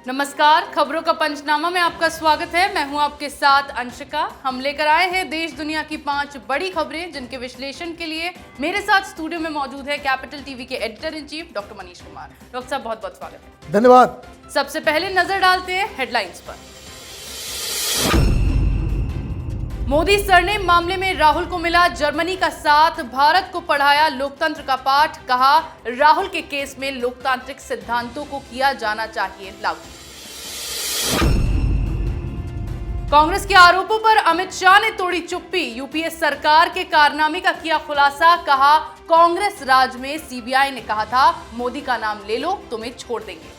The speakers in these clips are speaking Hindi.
नमस्कार, खबरों का पंचनामा में आपका स्वागत है। मैं हूं आपके साथ अंशिका। हम लेकर आए हैं देश दुनिया की 5 बड़ी खबरें, जिनके विश्लेषण के लिए मेरे साथ स्टूडियो में मौजूद है कैपिटल टीवी के editor in chief doctor Manish Kumar. Doctor साहब, बहुत बहुत स्वागत है। धन्यवाद। सबसे पहले नजर डालते हैं हेडलाइंस पर। मोदी सरनेम मामले में राहुल को मिला जर्मनी का साथ, भारत को पढ़ाया लोकतंत्र का पाठ। कहा, राहुल के केस में लोकतांत्रिक सिद्धांतों को किया जाना चाहिए लागू। कांग्रेस के आरोपों पर अमित शाह ने तोड़ी चुप्पी, यूपीए सरकार के कारनामे का किया खुलासा। कहा, कांग्रेस राज में सीबीआई ने कहा था मोदी का नाम ले लो, तुम्हें छोड़ देंगे।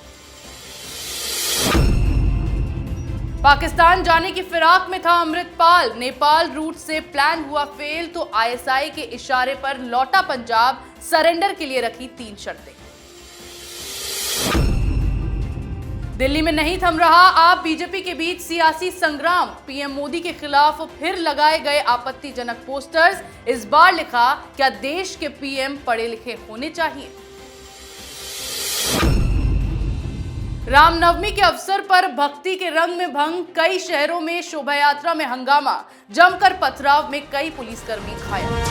पाकिस्तान जाने की फिराक में था अमृतपाल, नेपाल रूट से प्लान हुआ फेल तो आईएसआई के इशारे पर लौटा पंजाब, सरेंडर के लिए रखी 3 शर्तें। दिल्ली में नहीं थम रहा आप बीजेपी के बीच सियासी संग्राम, पीएम मोदी के खिलाफ फिर लगाए गए आपत्तिजनक पोस्टर्स। इस बार लिखा, क्या देश के पीएम पढ़े लिखे होने चाहिए। रामनवमी के अवसर पर भक्ति के रंग में भंग, कई शहरों में शोभा यात्रा में हंगामा, जमकर पथराव में कई पुलिसकर्मी घायल।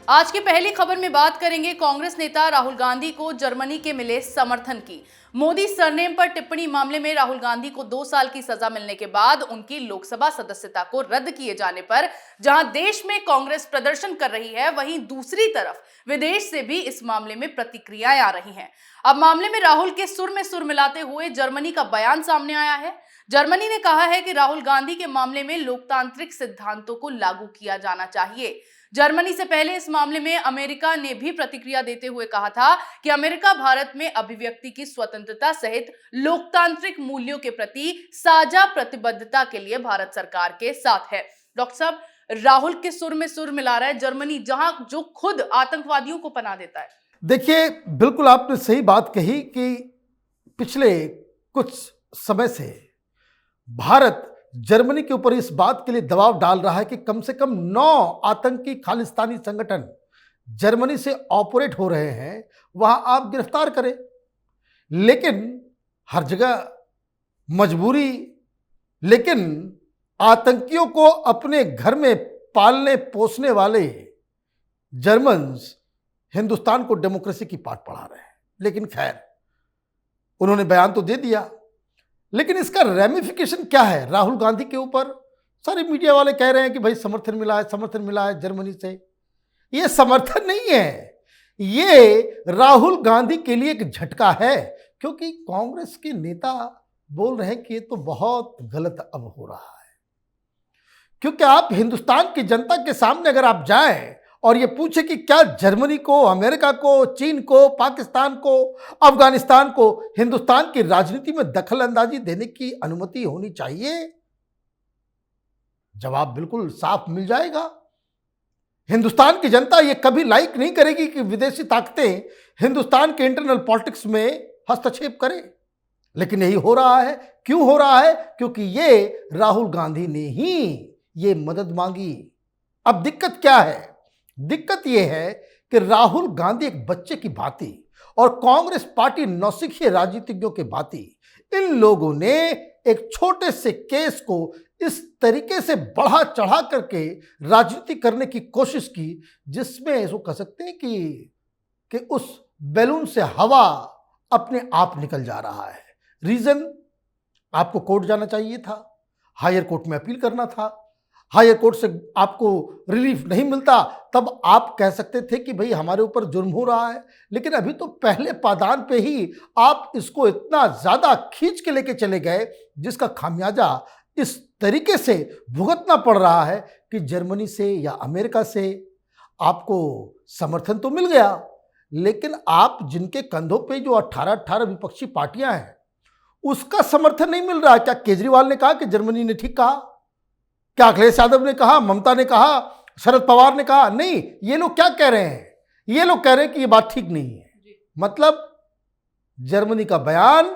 आज की पहली खबर में बात करेंगे कांग्रेस नेता राहुल गांधी को जर्मनी के मिले समर्थन की। मोदी सरनेम पर टिप्पणी मामले में राहुल गांधी को 2 साल की सजा मिलने के बाद उनकी लोकसभा सदस्यता को रद्द किए जाने पर जहां देश में कांग्रेस प्रदर्शन कर रही है, वहीं दूसरी तरफ विदेश से भी इस मामले में प्रतिक्रियाएं आ रही हैं। अब मामले में राहुल के सुर में सुर मिलाते हुए जर्मनी का बयान सामने आया है। जर्मनी ने कहा है कि राहुल गांधी के मामले में लोकतांत्रिक सिद्धांतों को लागू किया जाना चाहिए। जर्मनी से पहले इस मामले में अमेरिका ने भी प्रतिक्रिया देते हुए कहा था कि अमेरिका भारत में अभिव्यक्ति की स्वतंत्रता सहित लोकतांत्रिक मूल्यों के प्रति साझा प्रतिबद्धता के लिए भारत सरकार के साथ है। डॉक्टर साहब, राहुल के सुर में सुर मिला रहा है जर्मनी, जहां जो खुद आतंकवादियों को पनाह देता है। देखिए, बिल्कुल आपने सही बात कही कि पिछले कुछ समय से भारत जर्मनी के ऊपर इस बात के लिए दबाव डाल रहा है कि कम से कम 9 आतंकी खालिस्तानी संगठन जर्मनी से ऑपरेट हो रहे हैं, वहां आप गिरफ्तार करें। लेकिन हर जगह मजबूरी, लेकिन आतंकियों को अपने घर में पालने पोसने वाले जर्मन्स हिंदुस्तान को डेमोक्रेसी की पाठ पढ़ा रहे हैं। लेकिन खैर, उन्होंने बयान तो दे दिया, लेकिन इसका रेमिफिकेशन क्या है राहुल गांधी के ऊपर? सारे मीडिया वाले कह रहे हैं कि भाई समर्थन मिला है जर्मनी से। ये समर्थन नहीं है, ये राहुल गांधी के लिए एक झटका है, क्योंकि कांग्रेस के नेता बोल रहे हैं कि ये तो बहुत गलत अब हो रहा है। क्योंकि आप हिंदुस्तान की जनता के सामने अगर आप जाएं और ये पूछे कि क्या जर्मनी को, अमेरिका को, चीन को, पाकिस्तान को, अफगानिस्तान को हिंदुस्तान की राजनीति में दखल अंदाजी देने की अनुमति होनी चाहिए, जवाब बिल्कुल साफ मिल जाएगा। हिंदुस्तान की जनता ये कभी लाइक नहीं करेगी कि विदेशी ताकतें हिंदुस्तान के इंटरनल पॉलिटिक्स में हस्तक्षेप करें। लेकिन यही हो रहा है। क्यों हो रहा है? क्योंकि ये राहुल गांधी ने ही ये मदद मांगी। अब दिक्कत क्या है? दिक्कत यह है कि राहुल गांधी एक बच्चे की भांति और कांग्रेस पार्टी नौसिखिए राजनीतिज्ञों के भांति इन लोगों ने एक छोटे से केस को इस तरीके से बढ़ा चढ़ा करके राजनीति करने की कोशिश की, जिसमें इसको कह सकते हैं कि उस बैलून से हवा अपने आप निकल जा रहा है। रीजन, आपको कोर्ट जाना चाहिए था, हायर कोर्ट में अपील करना था, हायर कोर्ट से आपको रिलीफ नहीं मिलता, तब आप कह सकते थे कि भाई हमारे ऊपर जुर्म हो रहा है। लेकिन अभी तो पहले पादान पे ही आप इसको इतना ज़्यादा खींच के लेके चले गए, जिसका खामियाजा इस तरीके से भुगतना पड़ रहा है कि जर्मनी से या अमेरिका से आपको समर्थन तो मिल गया, लेकिन आप जिनके कंधों पे जो 18 विपक्षी पार्टियां हैं, उसका समर्थन नहीं मिल रहा। क्या केजरीवाल ने कहा कि जर्मनी ने ठीक कहा? क्या अखिलेश यादव ने कहा? ममता ने कहा? शरद पवार ने कहा? नहीं। ये लोग क्या कह रहे हैं? ये लोग कह रहे हैं कि ये बात ठीक नहीं है। मतलब जर्मनी का बयान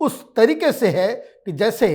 उस तरीके से है कि जैसे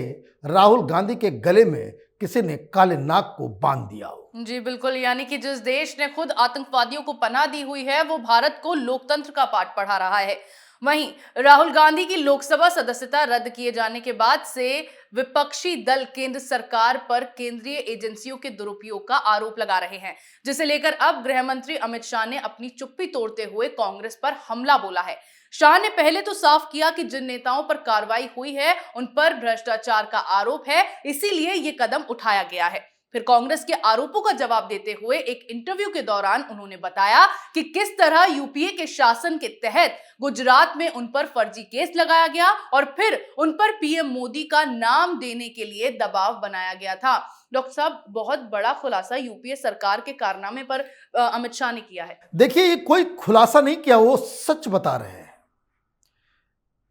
राहुल गांधी के गले में किसी ने काले नाग को बांध दिया हो। जी बिल्कुल, यानी कि जिस देश ने खुद आतंकवादियों को पनाह दी हुई है वो भारत को लोकतंत्र का पाठ पढ़ा रहा है। वहीं राहुल गांधी की लोकसभा सदस्यता रद्द किए जाने के बाद से विपक्षी दल केंद्र सरकार पर केंद्रीय एजेंसियों के दुरुपयोग का आरोप लगा रहे हैं, जिसे लेकर अब गृह मंत्री अमित शाह ने अपनी चुप्पी तोड़ते हुए कांग्रेस पर हमला बोला है। शाह ने पहले तो साफ किया कि जिन नेताओं पर कार्रवाई हुई है उन पर भ्रष्टाचार का आरोप है, इसीलिए ये कदम उठाया गया है। फिर कांग्रेस के आरोपों का जवाब देते हुए एक इंटरव्यू के दौरान उन्होंने बताया कि किस तरह यूपीए के शासन के तहत गुजरात में उन पर फर्जी केस लगाया गया और फिर उन पर पीएम मोदी का नाम देने के लिए दबाव बनाया गया था। डॉक्टर साहब, बहुत बड़ा खुलासा यूपीए सरकार के कारनामे पर अमित शाह ने किया है। देखिए, ये कोई खुलासा नहीं किया, वो सच बता रहे हैं।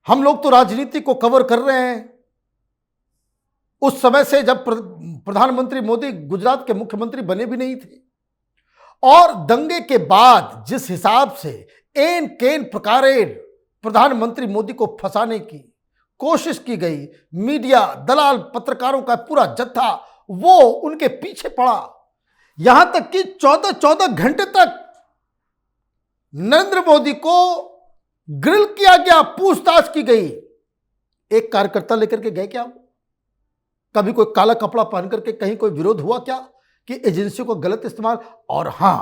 हम लोग तो राजनीति को कवर कर रहे हैं उस समय से जब प्रधानमंत्री मोदी गुजरात के मुख्यमंत्री बने भी नहीं थे, और दंगे के बाद जिस हिसाब से एन केन प्रकारे प्रधानमंत्री मोदी को फंसाने की कोशिश की गई, मीडिया दलाल पत्रकारों का पूरा जत्था वो उनके पीछे पड़ा। यहां तक कि 14 घंटे तक नरेंद्र मोदी को ग्रिल किया गया, पूछताछ की गई। एक कार्यकर्ता लेकर के गए क्या? कभी कोई काला कपड़ा पहन करके कहीं कोई विरोध हुआ क्या कि एजेंसियों को गलत इस्तेमाल? और हां,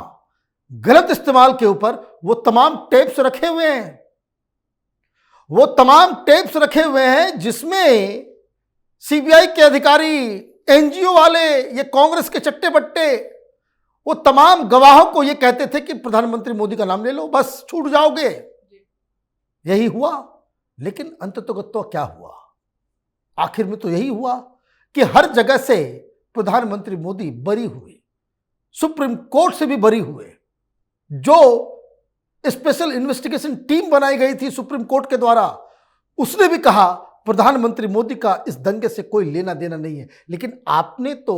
गलत इस्तेमाल के ऊपर वो तमाम टेप्स रखे हुए हैं, वो तमाम टेप्स रखे हुए हैं जिसमें सीबीआई के अधिकारी, एनजीओ वाले, ये कांग्रेस के चट्टे बट्टे, वो तमाम गवाहों को ये कहते थे कि प्रधानमंत्री मोदी का नाम ले लो, बस छूट जाओगे। यही हुआ। लेकिन अंततोगत्वा क्या हुआ? आखिर में तो यही हुआ कि हर जगह से प्रधानमंत्री मोदी बरी हुए, सुप्रीम कोर्ट से भी बरी हुए। जो स्पेशल इन्वेस्टिगेशन टीम बनाई गई थी सुप्रीम कोर्ट के द्वारा, उसने भी कहा प्रधानमंत्री मोदी का इस दंगे से कोई लेना देना नहीं है। लेकिन आपने तो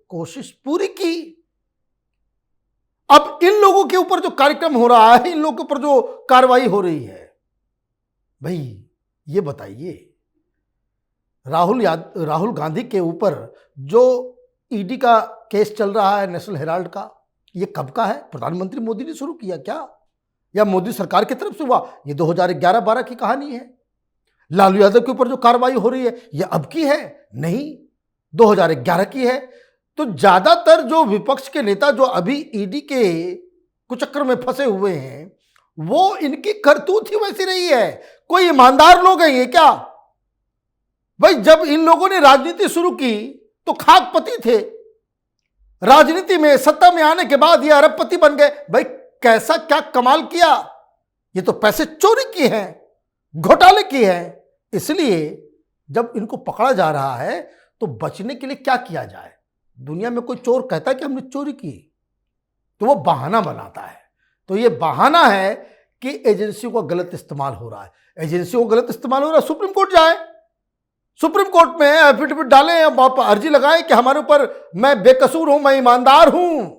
कोशिश पूरी की। अब इन लोगों के ऊपर जो कार्यक्रम हो रहा है, इन लोगों के ऊपर जो कार्रवाई हो रही है, भाई ये बताइए, राहुल गांधी के ऊपर जो ईडी का केस चल रहा है, नेशनल हेराल्ड का, ये कब का है? प्रधानमंत्री मोदी ने शुरू किया क्या, या मोदी सरकार की तरफ से हुआ? ये 2011-12 की कहानी है। लालू यादव के ऊपर जो कार्रवाई हो रही है, ये अब की है? नहीं, 2011 की है। तो ज्यादातर जो विपक्ष के नेता जो अभी ईडी के कुचक्कर में फंसे हुए हैं, वो इनकी करतूत ही वैसी रही है। कोई ईमानदार लोग हैं ये क्या? भाई, जब इन लोगों ने राजनीति शुरू की तो खाकपति थे, राजनीति में सत्ता में आने के बाद ये अरबपति बन गए। भाई, कैसा क्या कमाल किया? ये तो पैसे चोरी की है, घोटाले की है। इसलिए जब इनको पकड़ा जा रहा है तो बचने के लिए क्या किया जाए? दुनिया में कोई चोर कहता है कि हमने चोरी की, तो वो बहाना बनाता है। तो ये बहाना है कि एजेंसियों का गलत इस्तेमाल हो रहा है। एजेंसियों को गलत इस्तेमाल हो रहा है, सुप्रीम कोर्ट जाए, सुप्रीम कोर्ट में एफिडेविट डालें, अर्जी लगाएं कि हमारे ऊपर, मैं बेकसूर हूं, मैं ईमानदार हूं,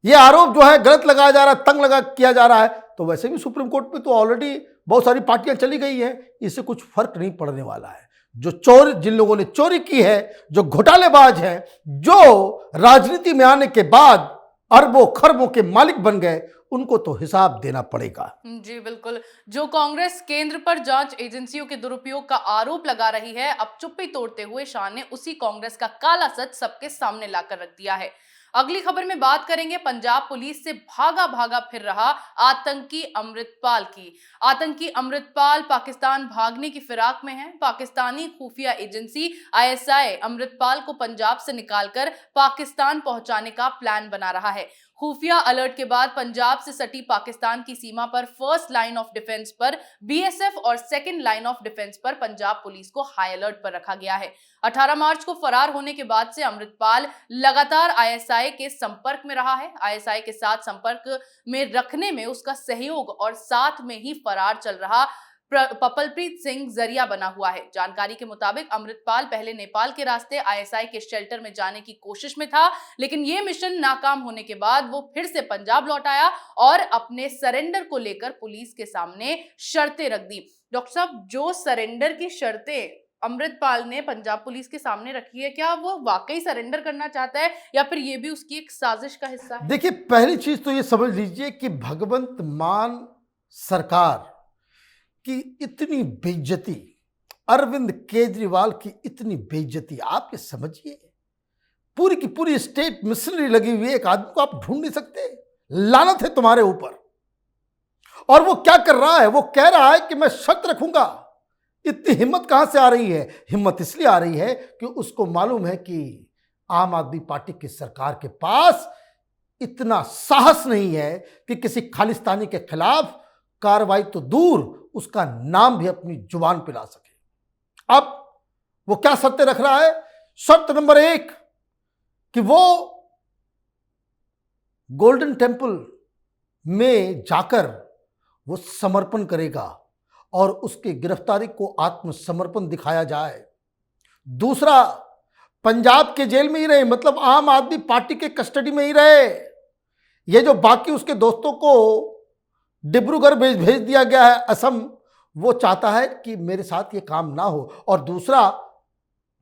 यह आरोप जो है गलत लगाया जा रहा है, तंग लगा किया जा रहा है। तो वैसे भी सुप्रीम कोर्ट में तो ऑलरेडी बहुत सारी पार्टियां चली गई हैं, इससे कुछ फर्क नहीं पड़ने वाला है। जो चोर, जिन लोगों ने चोरी की है, जो घोटालेबाज हैं, जो राजनीति में आने के बाद अरबों खरबों के मालिक बन गए, उनको तो हिसाब देना पड़ेगा। जी बिल्कुल, जो कांग्रेस केंद्र पर जांच एजेंसियों के दुरुपयोग का आरोप लगा रही है, अब चुप्पी तोड़ते हुए शाह ने उसी कांग्रेस का काला सच सबके सामने लाकर रख दिया है। अगली खबर में बात करेंगे पंजाब पुलिस से भागा भागा फिर रहा आतंकी अमृतपाल की। आतंकी अमृतपाल पाकिस्तान भागने की फिराक में है। पाकिस्तानी खुफिया एजेंसी आईएसआई अमृतपाल को पंजाब से निकालकर पाकिस्तान पहुंचाने का प्लान बना रहा है। खुफिया अलर्ट के बाद पंजाब से सटी पाकिस्तान की सीमा पर फर्स्ट लाइन ऑफ डिफेंस पर बीएसएफ और सेकंड लाइन ऑफ डिफेंस पर पंजाब पुलिस को हाई अलर्ट पर रखा गया है। 18 मार्च को फरार होने के बाद से अमृतपाल लगातार आईएसआई के संपर्क में रहा है। आईएसआई के साथ संपर्क में रखने में उसका सहयोग और साथ में ही फरार चल रहा पपलप्रीत सिंह जरिया बना हुआ है। जानकारी के मुताबिक अमृतपाल पहले नेपाल के रास्ते आईएसआई के शेल्टर में जाने की कोशिश में था, लेकिन ये मिशन नाकाम होने के बाद वो फिर से पंजाब लौट आया और अपने सरेंडर को लेकर पुलिस के सामने शर्तें रख दी। डॉक्टर साहब, जो सरेंडर की शर्तें अमृतपाल ने पंजाब पुलिस के सामने रखी है, क्या वो वाकई सरेंडर करना चाहता है या फिर ये भी उसकी एक साजिश का हिस्सा है? देखिए, पहली चीज तो ये समझ लीजिए कि भगवंत मान सरकार की इतनी बेइज्जती, अरविंद केजरीवाल की इतनी बेइज्जती, आप ये समझिए, पूरी की पूरी स्टेट मिशनरी लगी हुई है, एक आदमी को आप ढूंढ नहीं सकते। लानत है तुम्हारे ऊपर। और वो क्या कर रहा है? वो कह रहा है कि मैं शर्त रखूंगा। इतनी हिम्मत कहां से आ रही है? हिम्मत इसलिए आ रही है कि उसको मालूम है कि आम आदमी पार्टी की सरकार के पास इतना साहस नहीं है कि किसी खालिस्तानी के खिलाफ कार्रवाई तो दूर, उसका नाम भी अपनी जुबान पे ला सके। अब वो क्या शर्तें रख रहा है? शर्त नंबर 1 कि वो गोल्डन टेम्पल में जाकर वो समर्पण करेगा और उसकी गिरफ्तारी को आत्मसमर्पण दिखाया जाए। दूसरा, पंजाब के जेल में ही रहे, मतलब आम आदमी पार्टी के कस्टडी में ही रहे। ये जो बाकी उसके दोस्तों को डिब्रूगढ़ भेज दिया गया है, असम, वो चाहता है कि मेरे साथ ये काम ना हो, और दूसरा,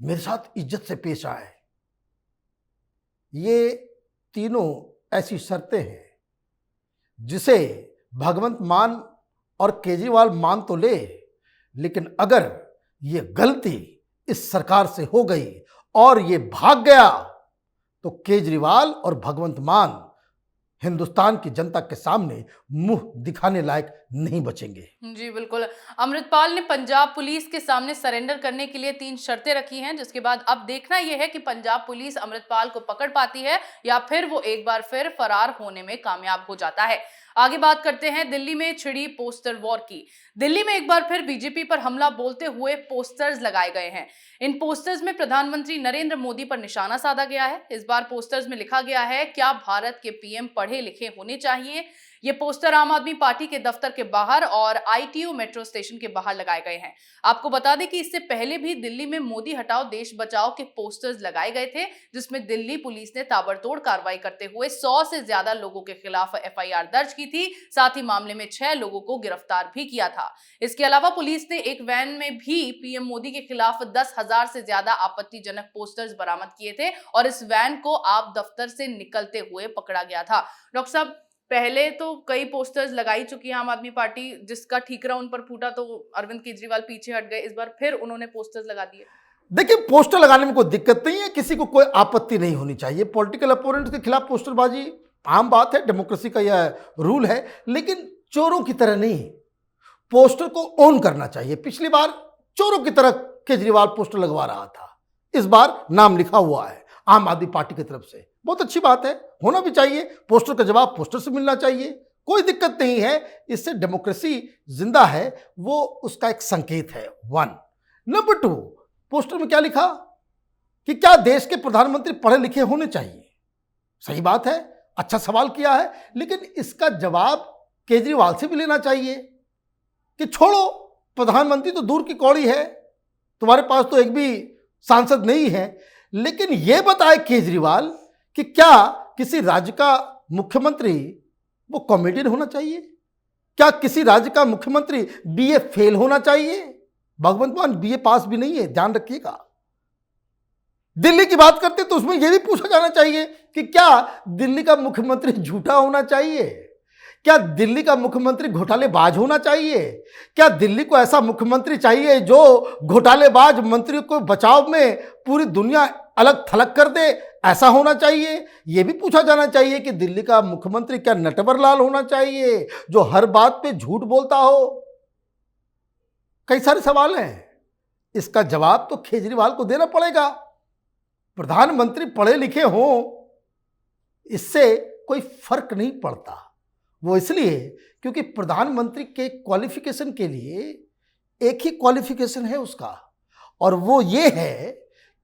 मेरे साथ इज्जत से पेश आए। ये तीनों ऐसी शर्तें हैं जिसे भगवंत मान और केजरीवाल मान तो ले, लेकिन अगर ये गलती इस सरकार से हो गई और ये भाग गया तो केजरीवाल और भगवंत मान हिंदुस्तान की जनता के सामने मुंह दिखाने लायक नहीं बचेंगे। जी बिल्कुल। अमृतपाल ने पंजाब पुलिस के सामने सरेंडर करने के लिए 3 शर्तें रखी हैं, जिसके बाद अब देखना यह है कि पंजाब पुलिस अमृतपाल को पकड़ पाती है या फिर वो एक बार फिर फरार होने में कामयाब हो जाता है। आगे बात करते हैं दिल्ली में छिड़ी पोस्टर वॉर की। दिल्ली में एक बार फिर बीजेपी पर हमला बोलते हुए पोस्टर्स लगाए गए हैं। इन पोस्टर्स में प्रधानमंत्री नरेंद्र मोदी पर निशाना साधा गया है। इस बार पोस्टर्स में लिखा गया है, क्या भारत के पीएम पढ़े लिखे होने चाहिए। ये पोस्टर आम आदमी पार्टी के दफ्तर के बाहर और आईटीओ मेट्रो स्टेशन के बाहर लगाए गए हैं। आपको बता दें कि इससे पहले भी दिल्ली में मोदी हटाओ देश बचाओ के पोस्टर्स लगाए गए थे, जिसमें दिल्ली पुलिस ने ताबड़तोड़ कार्रवाई करते हुए 100 से ज्यादा लोगों के खिलाफ एफआईआर दर्ज की थी। साथ ही मामले में 6 लोगों को गिरफ्तार भी किया था। इसके अलावा पुलिस ने एक वैन में भी पीएम मोदी के खिलाफ 10,000 से ज्यादा आपत्तिजनक पोस्टर्स बरामद किए थे और इस वैन को आप दफ्तर से निकलते हुए पकड़ा गया था। डॉक्टर साहब, पहले तो कई पोस्टर्स लगाई चुकी है आम आदमी पार्टी, जिसका ठीकरा उन पर फूटा तो अरविंद केजरीवाल पीछे हट गए। इस बार फिर उन्होंने पोस्टर्स लगा दिए। देखिए, पोस्टर लगाने में कोई दिक्कत नहीं है, किसी को कोई आपत्ति नहीं होनी चाहिए। पॉलिटिकल अपोनेंट्स के खिलाफ पोस्टरबाजी आम बात है, डेमोक्रेसी का यह रूल है, लेकिन चोरों की तरह नहीं, पोस्टर को ऑन करना चाहिए। पिछली बार चोरों की तरह केजरीवाल पोस्टर लगवा रहा था, इस बार नाम लिखा हुआ है आम आदमी पार्टी की तरफ से। बहुत अच्छी बात है, होना भी चाहिए। पोस्टर का जवाब पोस्टर से मिलना चाहिए, कोई दिक्कत नहीं है। इससे डेमोक्रेसी जिंदा है, वो उसका एक संकेत है। 1 नंबर 2, पोस्टर में क्या लिखा कि क्या देश के प्रधानमंत्री पढ़े लिखे होने चाहिए। सही बात है, अच्छा सवाल किया है, लेकिन इसका जवाब केजरीवाल से भी लेना चाहिए कि छोड़ो, प्रधानमंत्री तो दूर की कौड़ी है, तुम्हारे पास तो एक भी सांसद नहीं है। लेकिन यह बताए केजरीवाल कि क्या किसी राज्य का मुख्यमंत्री वो कॉमेडियन होना चाहिए? क्या किसी राज्य का मुख्यमंत्री बीए फेल होना चाहिए? भगवंत मान बीए पास भी नहीं है, ध्यान रखिएगा। दिल्ली की बात करते तो उसमें यह भी पूछा जाना चाहिए कि क्या दिल्ली का मुख्यमंत्री झूठा होना चाहिए? क्या दिल्ली का मुख्यमंत्री घोटालेबाज होना चाहिए? क्या दिल्ली को ऐसा मुख्यमंत्री चाहिए जो घोटालेबाज मंत्री को बचाव में पूरी दुनिया अलग थलग कर दे? ऐसा होना चाहिए। यह भी पूछा जाना चाहिए कि दिल्ली का मुख्यमंत्री क्या नटवर लाल होना चाहिए जो हर बात पे झूठ बोलता हो? कई सारे सवाल हैं, इसका जवाब तो केजरीवाल को देना पड़ेगा। प्रधानमंत्री पढ़े लिखे हों, इससे कोई फर्क नहीं पड़ता। वो इसलिए क्योंकि प्रधानमंत्री के क्वालिफिकेशन के लिए एक ही क्वालिफिकेशन है उसका, और वो ये है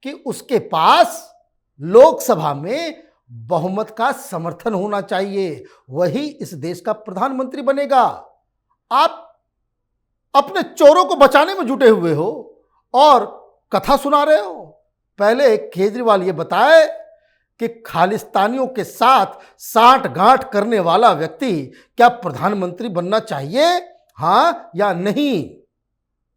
कि उसके पास लोकसभा में बहुमत का समर्थन होना चाहिए, वही इस देश का प्रधानमंत्री बनेगा। आप अपने चोरों को बचाने में जुटे हुए हो और कथा सुना रहे हो। पहले केजरीवाल ये बताए कि खालिस्तानियों के साथ साठ-गांठ करने वाला व्यक्ति क्या प्रधानमंत्री बनना चाहिए, हां या नहीं?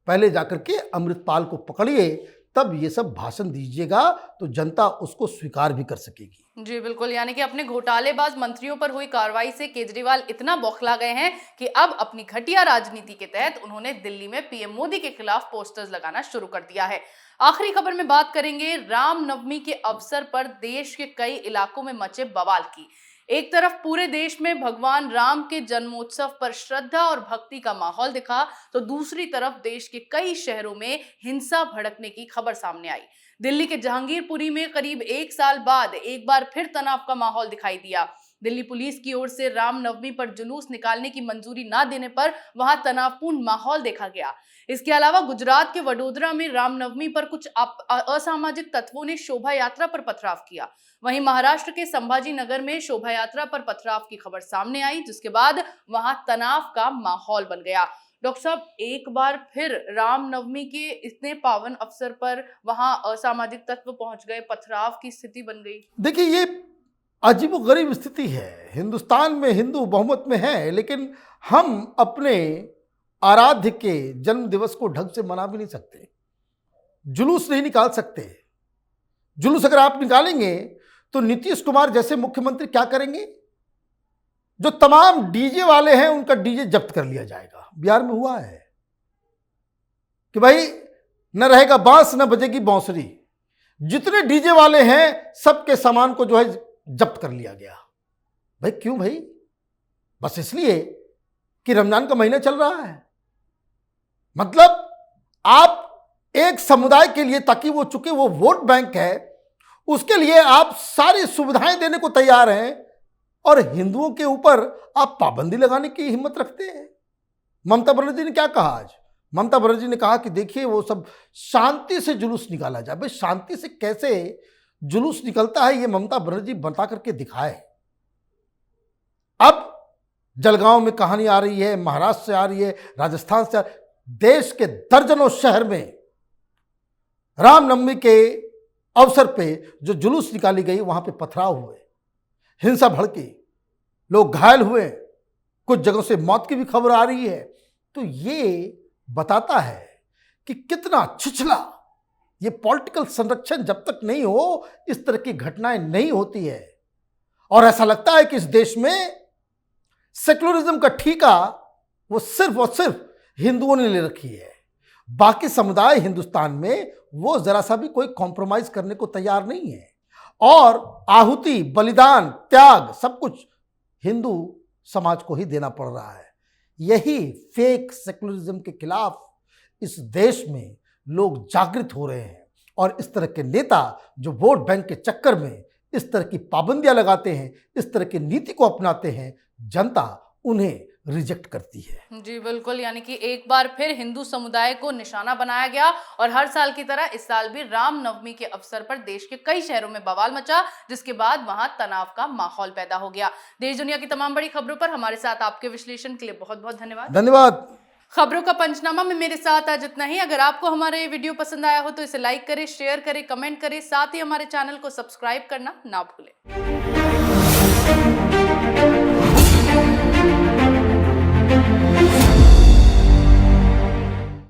पहले जाकर के अमृतपाल को पकड़िए, तब ये सब भाषण दीजिएगा तो जनता उसको स्वीकार भी कर सकेगी। जी बिल्कुल, यानी कि अपने घोटालेबाज मंत्रियों पर हुई कार्रवाई से केजरीवाल इतना बौखला गए हैं कि अब अपनी घटिया राजनीति के तहत उन्होंने दिल्ली में पीएम मोदी के खिलाफ पोस्टर्स लगाना शुरू कर दिया है। आखिरी खबर में बात करेंगे रामनवमी के अवसर पर देश के कई इलाकों में मचे बवाल की। एक तरफ पूरे देश में भगवान राम के जन्मोत्सव पर श्रद्धा और भक्ति का माहौल दिखा, तो दूसरी तरफ देश के कई शहरों में हिंसा भड़कने की खबर सामने आई। दिल्ली के जहांगीरपुरी में करीब 1 साल बाद एक बार फिर तनाव का माहौल दिखाई दिया। दिल्ली पुलिस की ओर से रामनवमी पर जुलूस निकालने की मंजूरी न देने पर वहां तनावपूर्ण माहौल देखा गया। इसके अलावा गुजरात के वडोदरा में रामनवमी पर कुछ असामाजिक तत्वों ने शोभा यात्रा पर पथराव किया। वहीं महाराष्ट्र के संभाजी नगर में शोभा यात्रा पर पथराव की खबर सामने आई, जिसके बाद वहां तनाव का माहौल बन गया। डॉक्टर साहब, एक बार फिर रामनवमी के इतने पावन अवसर पर वहां असामाजिक तत्व पहुंच गए, पथराव की स्थिति बन गई। देखिए, ये अजीबोगरीब स्थिति है। हिंदुस्तान में हिंदू बहुमत में है, लेकिन हम अपने आराध्य के जन्म दिवस को ढंग से मना भी नहीं सकते, जुलूस नहीं निकाल सकते। जुलूस अगर आप निकालेंगे तो नीतीश कुमार जैसे मुख्यमंत्री क्या करेंगे? जो तमाम डीजे वाले हैं उनका डीजे जब्त कर लिया जाएगा। बिहार में हुआ है कि भाई न रहेगा बांस न बजेगी बांसुरी। जितने डीजे वाले हैं सबके सामान को जो है जब्त कर लिया गया। भाई क्यों भाई? बस इसलिए कि रमजान का महीना चल रहा है। मतलब आप एक समुदाय के लिए, ताकि वो चूंकि वो वोट बैंक है, उसके लिए आप सारी सुविधाएं देने को तैयार हैं, और हिंदुओं के ऊपर आप पाबंदी लगाने की हिम्मत रखते हैं। ममता बनर्जी ने क्या कहा आज? ममता बनर्जी ने कहा कि देखिए वो सब शांति से जुलूस निकाला जाए। भाई शांति से कैसे जुलूस निकलता है ये ममता बनर्जी बता करके दिखाए। अब जलगांव में कहानी आ रही है, महाराष्ट्र से आ रही है, राजस्थान से देश के दर्जनों शहर में रामनवमी के अवसर पे जो जुलूस निकाली गई वहां पे पथराव हुए, हिंसा भड़की, लोग घायल हुए, कुछ जगहों से मौत की भी खबर आ रही है। तो ये बताता है कि कितना छिछला ये पॉलिटिकल संरक्षण जब तक नहीं हो इस तरह की घटनाएं नहीं होती है। और ऐसा लगता है कि इस देश में सेक्युलरिज्म का ठेका वो सिर्फ और सिर्फ हिंदुओं ने ले रखी है। बाकी समुदाय हिंदुस्तान में वो जरा सा भी कोई कॉम्प्रोमाइज करने को तैयार नहीं है, और आहुति, बलिदान, त्याग सब कुछ हिंदू समाज को ही देना पड़ रहा है। यही फेक सेक्युलरिज्म के खिलाफ इस देश में लोग जागृत हो रहे हैं, और इस तरह के नेता जो वोट बैंक के चक्कर में इस तरह की पाबंदियां लगाते हैं, इस तरह की नीति को अपनाते हैं, जनता उन्हें रिजेक्ट करती है। जी बिल्कुल, यानी कि एक बार फिर हिंदू समुदाय को निशाना बनाया गया, और हर साल की तरह इस साल भी रामनवमी के अवसर पर देश के कई शहरों में बवाल मचा, जिसके बाद वहां तनाव का माहौल पैदा हो गया। देश दुनिया की तमाम बड़ी खबरों पर हमारे साथ आपके विश्लेषण के लिए बहुत बहुत धन्यवाद। धन्यवाद। खबरों का पंचनामा में मेरे साथ आज इतना ही। अगर आपको हमारा ये वीडियो पसंद आया हो तो इसे लाइक करें, शेयर करें, कमेंट करें, साथ ही हमारे चैनल को सब्सक्राइब करना ना भूलें।